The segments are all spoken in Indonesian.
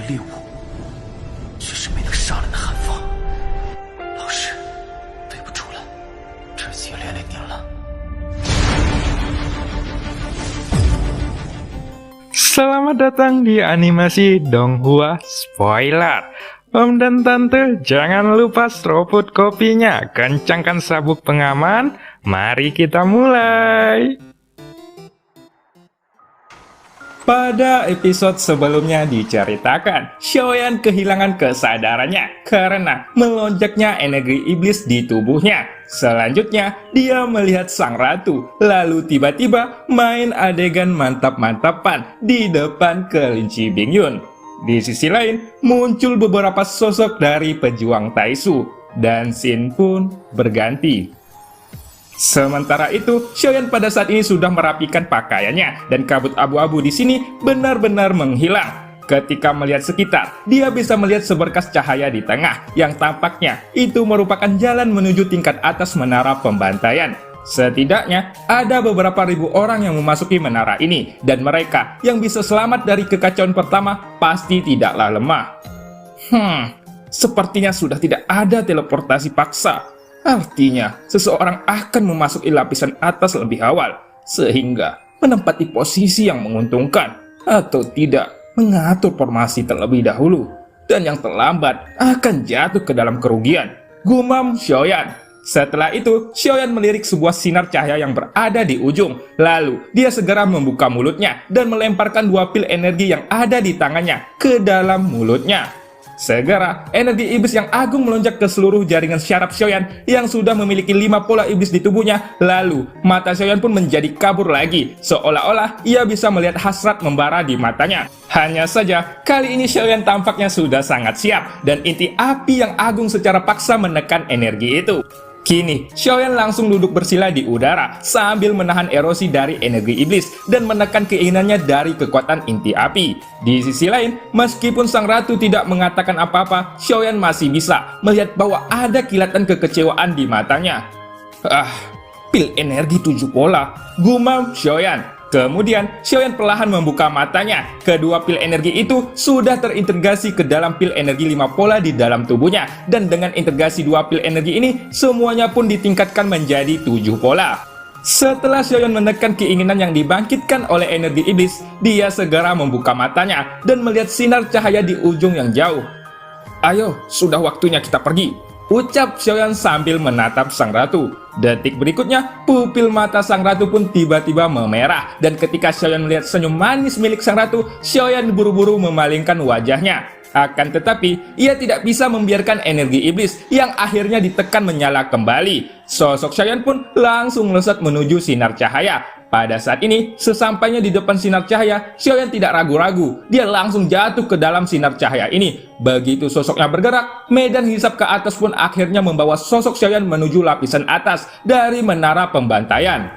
猎物，却是没能杀人的寒风。老师，对不住了，这次也连累您了。Selamat datang di animasi Donghua Spoiler. Om dan Tante, jangan lupa seruput kopinya, kencangkan sabuk pengaman, mari kita mulai. Pada episode sebelumnya diceritakan, Xiaoyan kehilangan kesadarannya karena melonjaknya energi iblis di tubuhnya. Selanjutnya, dia melihat sang ratu, lalu tiba-tiba main adegan mantap-mantapan di depan kelinci Bingyun. Di sisi lain, muncul beberapa sosok dari pejuang Taisu, dan scene pun berganti. Sementara itu, Xiaoyan pada saat ini sudah merapikan pakaiannya, dan kabut abu-abu di sini benar-benar menghilang. Ketika melihat sekitar, dia bisa melihat seberkas cahaya di tengah, yang tampaknya itu merupakan jalan menuju tingkat atas menara pembantaian. Setidaknya, ada beberapa ribu orang yang memasuki menara ini, dan mereka yang bisa selamat dari kekacauan pertama pasti tidaklah lemah. Sepertinya sudah tidak ada teleportasi paksa. Artinya, seseorang akan memasuki lapisan atas lebih awal, sehingga menempati posisi yang menguntungkan, atau tidak mengatur formasi terlebih dahulu, dan yang terlambat akan jatuh ke dalam kerugian, gumam Xiaoyan. Setelah itu, Xiaoyan melirik sebuah sinar cahaya yang berada di ujung. Lalu, dia segera membuka mulutnya dan melemparkan dua pil energi yang ada di tangannya ke dalam mulutnya. Segera, energi iblis yang agung melonjak ke seluruh jaringan syaraf Xiaoyan yang sudah memiliki 5 pola iblis di tubuhnya. Lalu, mata Xiaoyan pun menjadi kabur lagi, seolah-olah ia bisa melihat hasrat membara di matanya. Hanya saja, kali ini Xiaoyan tampaknya sudah sangat siap, dan inti api yang agung secara paksa menekan energi itu. Kini, Xiaoyan langsung duduk bersila di udara sambil menahan erosi dari energi iblis dan menekan keinginannya dari kekuatan inti api. Di sisi lain, meskipun sang ratu tidak mengatakan apa-apa, Xiaoyan masih bisa melihat bahwa ada kilatan kekecewaan di matanya. Pil energi 7 pola, gumam Xiaoyan. Kemudian, Xiaoyan perlahan membuka matanya. Kedua pil energi itu sudah terintegrasi ke dalam pil energi 5 pola di dalam tubuhnya. Dan dengan integrasi 2 pil energi ini, semuanya pun ditingkatkan menjadi 7 pola. Setelah Xiaoyan menekan keinginan yang dibangkitkan oleh energi iblis, dia segera membuka matanya dan melihat sinar cahaya di ujung yang jauh. "Ayo, sudah waktunya kita pergi," ucap Xiaoyan sambil menatap sang ratu. Detik berikutnya, pupil mata sang ratu pun tiba-tiba memerah. Dan ketika Xiaoyan melihat senyum manis milik sang ratu, Xiaoyan buru-buru memalingkan wajahnya. Akan tetapi, ia tidak bisa membiarkan energi iblis yang akhirnya ditekan menyala kembali. Sosok Xiaoyan pun langsung melesat menuju sinar cahaya. Pada saat ini, sesampainya di depan sinar cahaya, Xiaoyan tidak ragu-ragu. Dia langsung jatuh ke dalam sinar cahaya ini. Begitu sosoknya bergerak, medan hisap ke atas pun akhirnya membawa sosok Xiaoyan menuju lapisan atas dari menara pembantaian.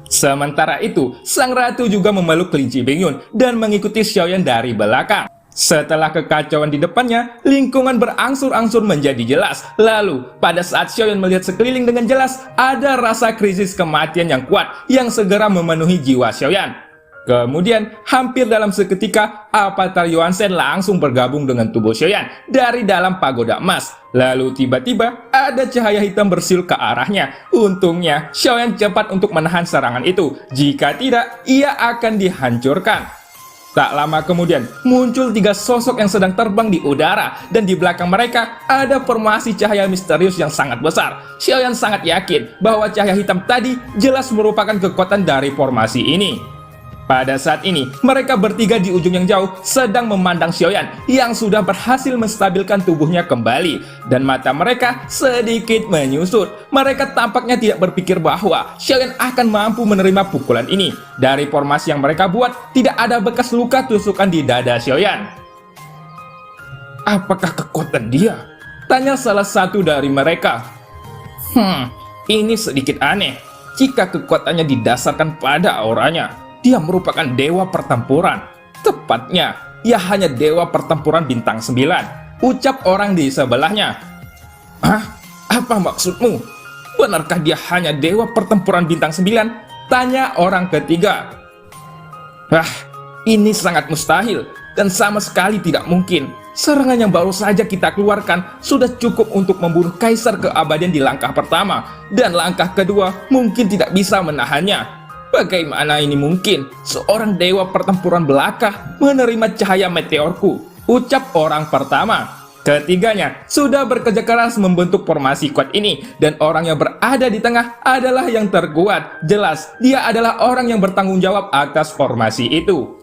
Sementara itu, sang ratu juga memeluk kelinci Bingyun dan mengikuti Xiaoyan dari belakang. Setelah kekacauan di depannya, lingkungan berangsur-angsur menjadi jelas. Lalu, pada saat Xiaoyan melihat sekeliling dengan jelas, ada rasa krisis kematian yang kuat yang segera memenuhi jiwa Xiaoyan. Kemudian, hampir dalam seketika, avatar Yuansen langsung bergabung dengan tubuh Xiaoyan dari dalam pagoda emas. Lalu tiba-tiba, ada cahaya hitam bersiul ke arahnya. Untungnya, Xiaoyan cepat untuk menahan serangan itu. Jika tidak, ia akan dihancurkan. Tak lama kemudian, muncul 3 sosok yang sedang terbang di udara, dan di belakang mereka ada formasi cahaya misterius yang sangat besar. Xiaoyan sangat yakin bahwa cahaya hitam tadi jelas merupakan kekuatan dari formasi ini. Pada saat ini, mereka bertiga di ujung yang jauh sedang memandang Xiaoyan yang sudah berhasil menstabilkan tubuhnya kembali. Dan mata mereka sedikit menyusut. Mereka tampaknya tidak berpikir bahwa Xiaoyan akan mampu menerima pukulan ini. Dari formasi yang mereka buat, tidak ada bekas luka tusukan di dada Xiaoyan. "Apakah kekuatan dia?" tanya salah satu dari mereka. Ini sedikit aneh. Jika kekuatannya didasarkan pada auranya, dia merupakan dewa pertempuran. Tepatnya, ia hanya dewa pertempuran bintang 9, ucap orang di sebelahnya. Apa maksudmu? Benarkah dia hanya dewa pertempuran bintang 9? Tanya orang ketiga. Ini sangat mustahil. dan sama sekali tidak mungkin. Serangan yang baru saja kita keluarkan sudah cukup untuk membunuh Kaisar Keabadian di langkah pertama, dan langkah kedua mungkin tidak bisa menahannya. Bagaimana ini mungkin? Seorang dewa pertempuran belaka menerima cahaya meteorku, ucap orang pertama. Ketiganya sudah bekerja keras membentuk formasi kuat ini, dan orang yang berada di tengah adalah yang terkuat. Jelas, dia adalah orang yang bertanggung jawab atas formasi itu.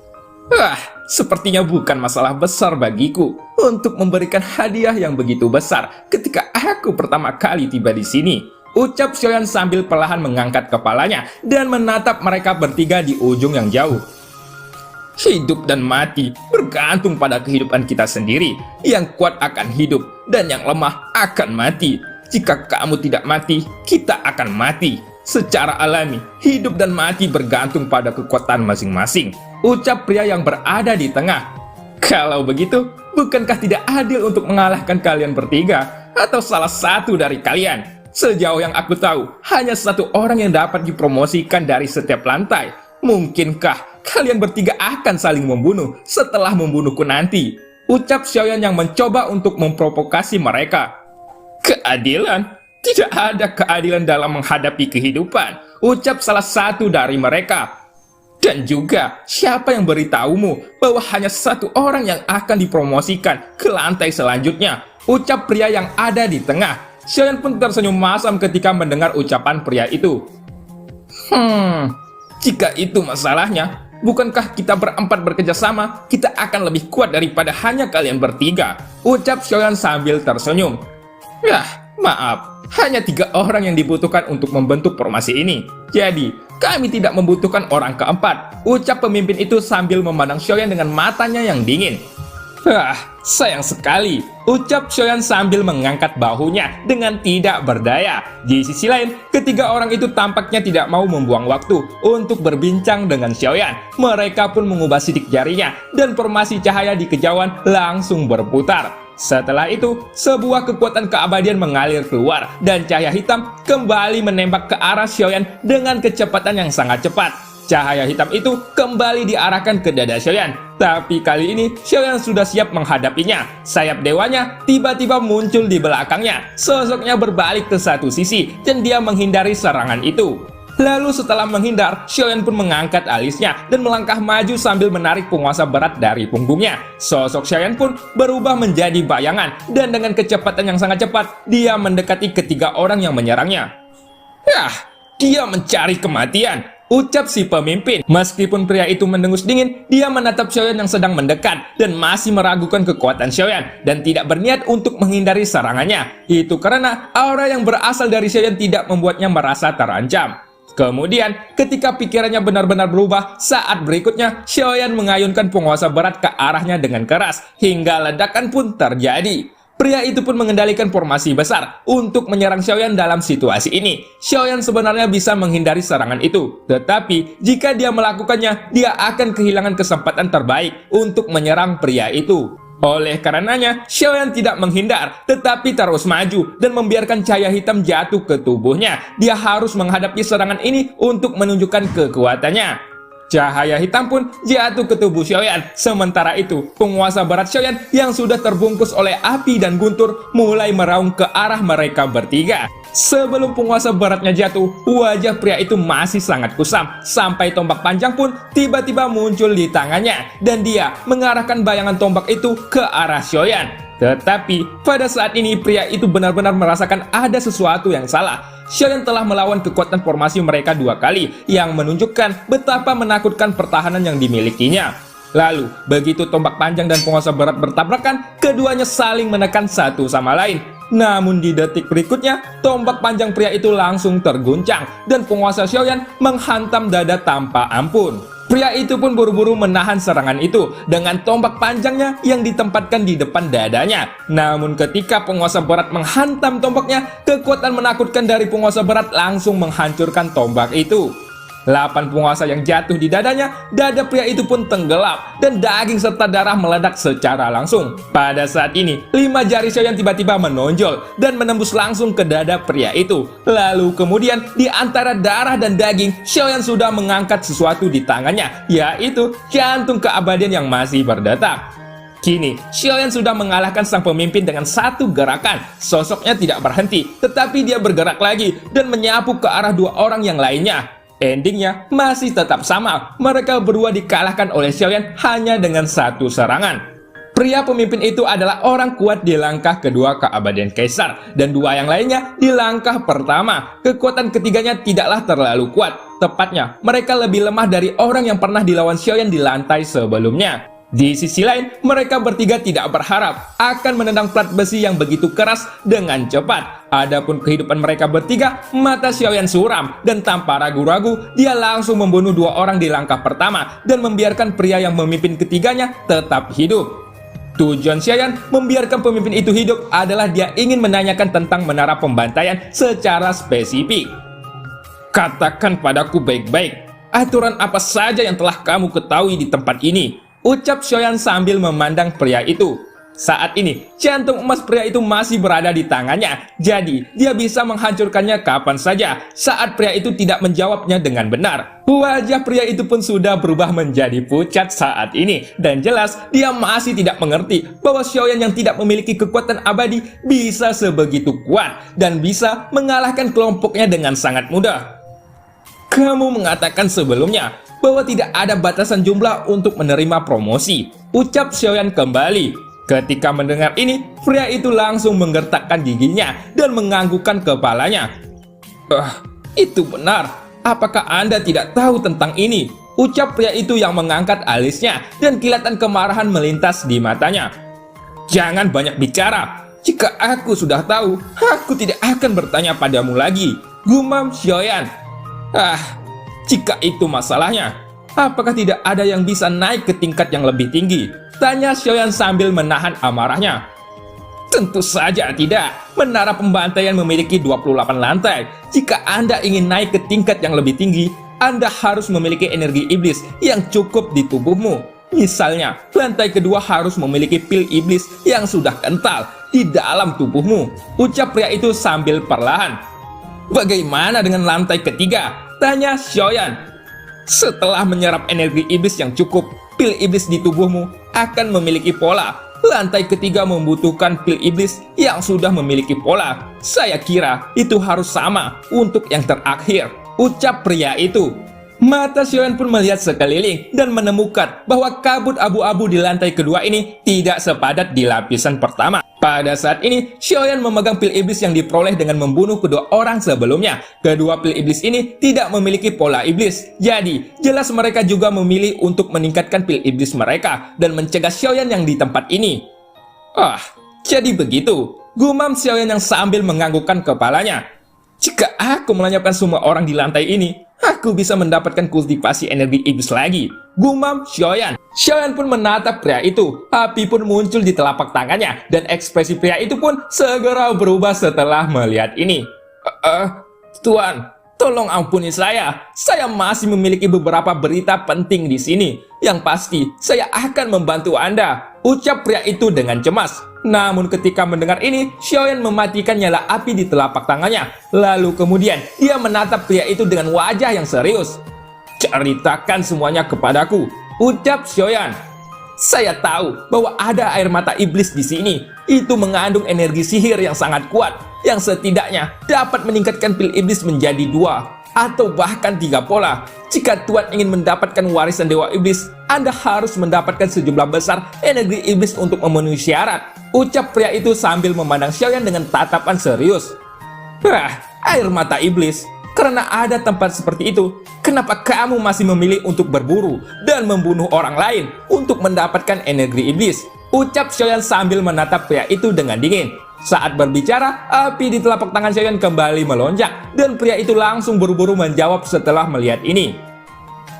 Sepertinya bukan masalah besar bagiku untuk memberikan hadiah yang begitu besar ketika aku pertama kali tiba di sini, ucap Xiaoyan sambil perlahan mengangkat kepalanya dan menatap mereka bertiga di ujung yang jauh. Hidup dan mati bergantung pada kehidupan kita sendiri. Yang kuat akan hidup dan yang lemah akan mati. Jika kamu tidak mati, kita akan mati. Secara alami, hidup dan mati bergantung pada kekuatan masing-masing, ucap pria yang berada di tengah. Kalau begitu, bukankah tidak adil untuk mengalahkan kalian bertiga atau salah satu dari kalian? Sejauh yang aku tahu, hanya satu orang yang dapat dipromosikan dari setiap lantai. Mungkinkah kalian bertiga akan saling membunuh setelah membunuhku nanti? Ucap Xiaoyan yang mencoba untuk memprovokasi mereka. Keadilan? Tidak ada keadilan dalam menghadapi kehidupan, ucap salah satu dari mereka. Dan juga, siapa yang beritahumu bahwa hanya satu orang yang akan dipromosikan ke lantai selanjutnya? Ucap pria yang ada di tengah. Xiaoyan pun tersenyum masam ketika mendengar ucapan pria itu. Jika itu masalahnya, bukankah kita berempat bekerja sama, kita akan lebih kuat daripada hanya kalian bertiga? Ucap Xiaoyan sambil tersenyum. Maaf. Hanya 3 orang yang dibutuhkan untuk membentuk formasi ini. Jadi, kami tidak membutuhkan orang keempat, ucap pemimpin itu sambil memandang Xiaoyan dengan matanya yang dingin. Sayang sekali, ucap Xiaoyan sambil mengangkat bahunya dengan tidak berdaya. Di sisi lain, ketiga orang itu tampaknya tidak mau membuang waktu untuk berbincang dengan Xiaoyan. Mereka pun mengubah sidik jarinya, dan formasi cahaya di kejauhan langsung berputar. Setelah itu, sebuah kekuatan keabadian mengalir keluar, dan cahaya hitam kembali menembak ke arah Xiaoyan dengan kecepatan yang sangat cepat. Cahaya hitam itu kembali diarahkan ke dada Xiaoyan, tapi kali ini Xiaoyan sudah siap menghadapinya. Sayap dewanya tiba-tiba muncul di belakangnya. Sosoknya berbalik ke satu sisi, dan dia menghindari serangan itu. Lalu setelah menghindar, Xiaoyan pun mengangkat alisnya dan melangkah maju sambil menarik penguasa berat dari punggungnya. Sosok Xiaoyan pun berubah menjadi bayangan, dan dengan kecepatan yang sangat cepat, dia mendekati ketiga orang yang menyerangnya. Dia mencari kematian, ucap si pemimpin. Meskipun pria itu mendengus dingin, dia menatap Xiaoyan yang sedang mendekat dan masih meragukan kekuatan Xiaoyan dan tidak berniat untuk menghindari serangannya. Itu karena aura yang berasal dari Xiaoyan tidak membuatnya merasa terancam. Kemudian, ketika pikirannya benar-benar berubah, saat berikutnya, Xiaoyan mengayunkan penguasa berat ke arahnya dengan keras, hingga ledakan pun terjadi. Pria itu pun mengendalikan formasi besar untuk menyerang Xiaoyan dalam situasi ini. Xiaoyan sebenarnya bisa menghindari serangan itu, tetapi jika dia melakukannya, dia akan kehilangan kesempatan terbaik untuk menyerang pria itu. Oleh karenanya, Xiaoyan tidak menghindar, tetapi terus maju dan membiarkan cahaya hitam jatuh ke tubuhnya. Dia harus menghadapi serangan ini untuk menunjukkan kekuatannya. Cahaya hitam pun jatuh ke tubuh Xiaoyan. Sementara itu, penguasa barat Xiaoyan yang sudah terbungkus oleh api dan guntur mulai meraung ke arah mereka bertiga. Sebelum penguasa baratnya jatuh, wajah pria itu masih sangat kusam, sampai tombak panjang pun tiba-tiba muncul di tangannya, dan dia mengarahkan bayangan tombak itu ke arah Xiaoyan. Tetapi, pada saat ini pria itu benar-benar merasakan ada sesuatu yang salah. Xiaoyan telah melawan kekuatan formasi mereka 2 kali, yang menunjukkan betapa menakutkan pertahanan yang dimilikinya. Lalu, begitu tombak panjang dan penguasa berat bertabrakan, keduanya saling menekan satu sama lain. Namun di detik berikutnya, tombak panjang pria itu langsung terguncang, dan penguasa Xiaoyan menghantam dada tanpa ampun. Pria itu pun buru-buru menahan serangan itu dengan tombak panjangnya yang ditempatkan di depan dadanya. Namun ketika penguasa berat menghantam tombaknya, kekuatan menakutkan dari penguasa berat langsung menghancurkan tombak itu. 8 penguasa yang jatuh di dadanya, dada pria itu pun tenggelam dan daging serta darah meledak secara langsung. Pada saat ini, 5 jari Xiaoyan tiba-tiba menonjol dan menembus langsung ke dada pria itu. Lalu kemudian di antara darah dan daging, Xiaoyan sudah mengangkat sesuatu di tangannya, yaitu jantung keabadian yang masih berdetak. Kini, Xiaoyan sudah mengalahkan sang pemimpin dengan satu gerakan. Sosoknya tidak berhenti, tetapi dia bergerak lagi dan menyapu ke arah 2 orang yang lainnya. Endingnya masih tetap sama, mereka berdua dikalahkan oleh Xiaoyan hanya dengan satu serangan. Pria pemimpin itu adalah orang kuat di langkah kedua keabadian Kaisar, dan 2 yang lainnya di langkah pertama. Kekuatan ketiganya tidaklah terlalu kuat, tepatnya mereka lebih lemah dari orang yang pernah dilawan Xiaoyan di lantai sebelumnya. Di sisi lain, mereka bertiga tidak berharap akan menendang plat besi yang begitu keras dengan cepat. Adapun kehidupan mereka bertiga, mata Xiaoyan suram dan tanpa ragu-ragu, dia langsung membunuh 2 orang di langkah pertama dan membiarkan pria yang memimpin ketiganya tetap hidup. Tujuan Xiaoyan membiarkan pemimpin itu hidup adalah dia ingin menanyakan tentang menara pembantaian secara spesifik. Katakan padaku baik-baik, aturan apa saja yang telah kamu ketahui di tempat ini? Ucap Xiaoyan sambil memandang pria itu. Saat ini, jantung emas pria itu masih berada di tangannya, jadi dia bisa menghancurkannya kapan saja saat pria itu tidak menjawabnya dengan benar. Wajah pria itu pun sudah berubah menjadi pucat saat ini, dan jelas dia masih tidak mengerti bahwa Xiaoyan yang tidak memiliki kekuatan abadi bisa sebegitu kuat dan bisa mengalahkan kelompoknya dengan sangat mudah. Kamu mengatakan sebelumnya bahwa tidak ada batasan jumlah untuk menerima promosi, ucap Xiaoyan kembali. Ketika mendengar ini, pria itu langsung menggertakkan giginya dan menganggukkan kepalanya. Itu benar. Apakah Anda tidak tahu tentang ini? Ucap pria itu yang mengangkat alisnya dan kilatan kemarahan melintas di matanya. Jangan banyak bicara. Jika aku sudah tahu, aku tidak akan bertanya padamu lagi, gumam Xiaoyan. Jika itu masalahnya, apakah tidak ada yang bisa naik ke tingkat yang lebih tinggi? Tanya Xiaoyan sambil menahan amarahnya. Tentu saja tidak. Menara pembantaian memiliki 28 lantai. Jika Anda ingin naik ke tingkat yang lebih tinggi, Anda harus memiliki energi iblis yang cukup di tubuhmu. Misalnya, lantai kedua harus memiliki pil iblis yang sudah kental di dalam tubuhmu. Ucap pria itu sambil perlahan. Bagaimana dengan lantai ketiga? Tanya Xiaoyan. Setelah menyerap energi iblis yang cukup, pil iblis di tubuhmu akan memiliki pola. Lantai ketiga membutuhkan pil iblis yang sudah memiliki pola. Saya kira itu harus sama untuk yang terakhir, ucap pria itu. Mata Xiaoyan pun melihat sekeliling dan menemukan bahwa kabut abu-abu di lantai kedua ini tidak sepadat di lapisan pertama. Pada saat ini, Xiaoyan memegang pil iblis yang diperoleh dengan membunuh kedua orang sebelumnya. Kedua pil iblis ini tidak memiliki pola iblis. Jadi, jelas mereka juga memilih untuk meningkatkan pil iblis mereka dan mencegah Xiaoyan yang di tempat ini. Jadi begitu, gumam Xiaoyan yang sambil menganggukkan kepalanya. Jika aku melenyapkan semua orang di lantai ini, aku bisa mendapatkan kultivasi energi iblis lagi, gumam Xiaoyan. Xiaoyan pun menatap pria itu. Api pun muncul di telapak tangannya, dan ekspresi pria itu pun segera berubah setelah melihat ini. Tuan, tolong ampuni saya. Saya masih memiliki beberapa berita penting di sini. Yang pasti, saya akan membantu Anda, ucap pria itu dengan cemas. Namun ketika mendengar ini, Xiaoyan mematikan nyala api di telapak tangannya. Lalu kemudian, dia menatap pria itu dengan wajah yang serius. Ceritakan semuanya kepadaku, ucap Xiaoyan. Saya tahu bahwa ada air mata iblis di sini. Itu mengandung energi sihir yang sangat kuat, yang setidaknya dapat meningkatkan pil iblis menjadi 2 atau bahkan 3 pola. Jika Tuan ingin mendapatkan warisan Dewa Iblis, Anda harus mendapatkan sejumlah besar energi iblis untuk memenuhi syarat, ucap pria itu sambil memandang Xiaoyan dengan tatapan serius. Air mata iblis. Karena ada tempat seperti itu, kenapa kamu masih memilih untuk berburu dan membunuh orang lain untuk mendapatkan energi iblis? Ucap Xiaoyan sambil menatap pria itu dengan dingin. Saat berbicara, api di telapak tangan Xiaoyan kembali melonjak, dan pria itu langsung buru-buru menjawab setelah melihat ini.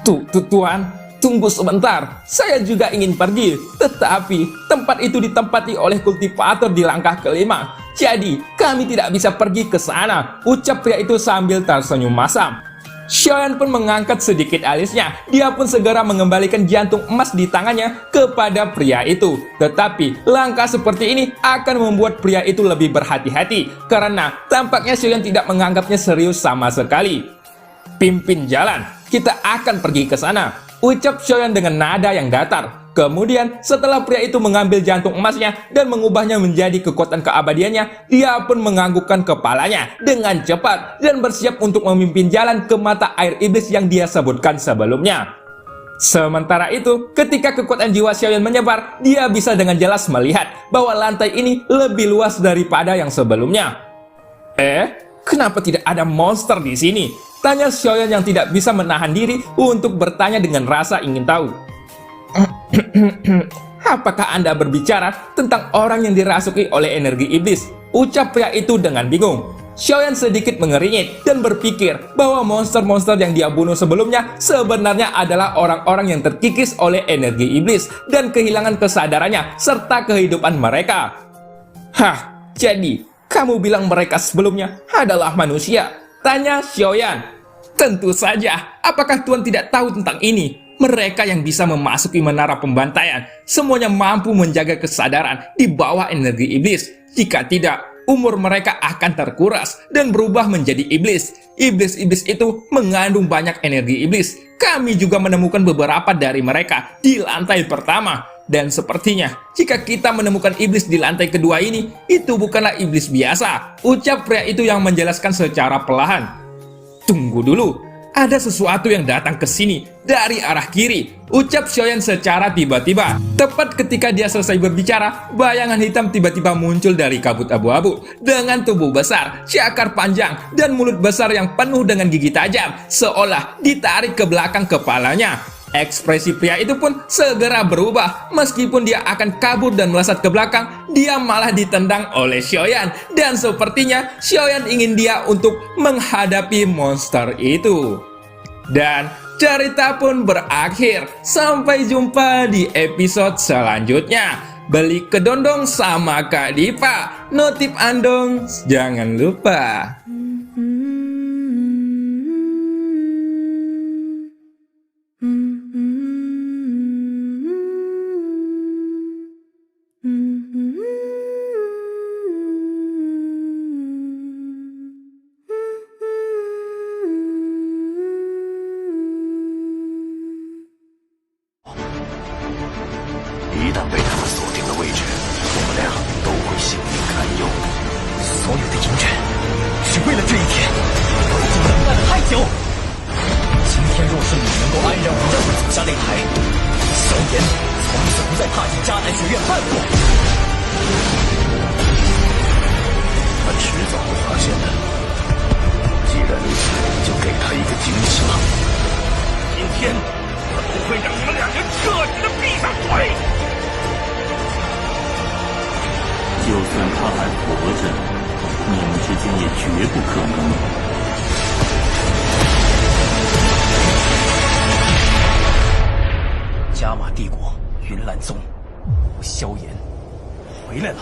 Tuan, tunggu sebentar. Saya juga ingin pergi, tetapi tempat itu ditempati oleh kultivator di langkah kelima. Jadi, kami tidak bisa pergi ke sana, ucap pria itu sambil tersenyum masam. Xiaoyan pun mengangkat sedikit alisnya. Dia pun segera mengembalikan jantung emas di tangannya kepada pria itu. Tetapi langkah seperti ini akan membuat pria itu lebih berhati-hati karena tampaknya Xiaoyan tidak menganggapnya serius sama sekali. "Pimpin jalan, kita akan pergi ke sana," ucap Xiaoyan dengan nada yang datar. Kemudian setelah pria itu mengambil jantung emasnya dan mengubahnya menjadi kekuatan keabadiannya, dia pun menganggukkan kepalanya dengan cepat dan bersiap untuk memimpin jalan ke mata air iblis yang dia sebutkan sebelumnya. Sementara itu, ketika kekuatan jiwa Xiaoyan menyebar, dia bisa dengan jelas melihat bahwa lantai ini lebih luas daripada yang sebelumnya. Kenapa tidak ada monster di sini? Tanya Xiaoyan yang tidak bisa menahan diri untuk bertanya dengan rasa ingin tahu. "Apakah Anda berbicara tentang orang yang dirasuki oleh energi iblis?" ucap pria itu dengan bingung. Xiaoyan sedikit mengeringit dan berpikir bahwa monster-monster yang dia bunuh sebelumnya sebenarnya adalah orang-orang yang terkikis oleh energi iblis dan kehilangan kesadarannya serta kehidupan mereka. Jadi kamu bilang mereka sebelumnya adalah manusia? Tanya Xiaoyan. Tentu saja, apakah Tuan tidak tahu tentang ini? Mereka yang bisa memasuki menara pembantaian semuanya mampu menjaga kesadaran di bawah energi iblis. Jika tidak, umur mereka akan terkuras dan berubah menjadi iblis. Iblis-iblis itu mengandung banyak energi iblis. Kami juga menemukan beberapa dari mereka di lantai pertama. Dan sepertinya, jika kita menemukan iblis di lantai kedua ini, itu bukanlah iblis biasa, ucap pria itu yang menjelaskan secara perlahan. Tunggu dulu, ada sesuatu yang datang ke sini dari arah kiri, ucap Xiaoyan secara tiba-tiba. Tepat ketika dia selesai berbicara, bayangan hitam tiba-tiba muncul dari kabut abu-abu dengan tubuh besar, cakar panjang, dan mulut besar yang penuh dengan gigi tajam, seolah ditarik ke belakang kepalanya. Ekspresi pria itu pun segera berubah. Meskipun dia akan kabur dan melesat ke belakang, dia malah ditendang oleh Xiaoyan. Dan sepertinya Xiaoyan ingin dia untuk menghadapi monster itu. Dan cerita pun berakhir. Sampai jumpa di episode selanjutnya. Beli kedondong sama Kak Dipa. Notif andong, jangan lupa.加玛帝国云岚宗，萧炎回来了。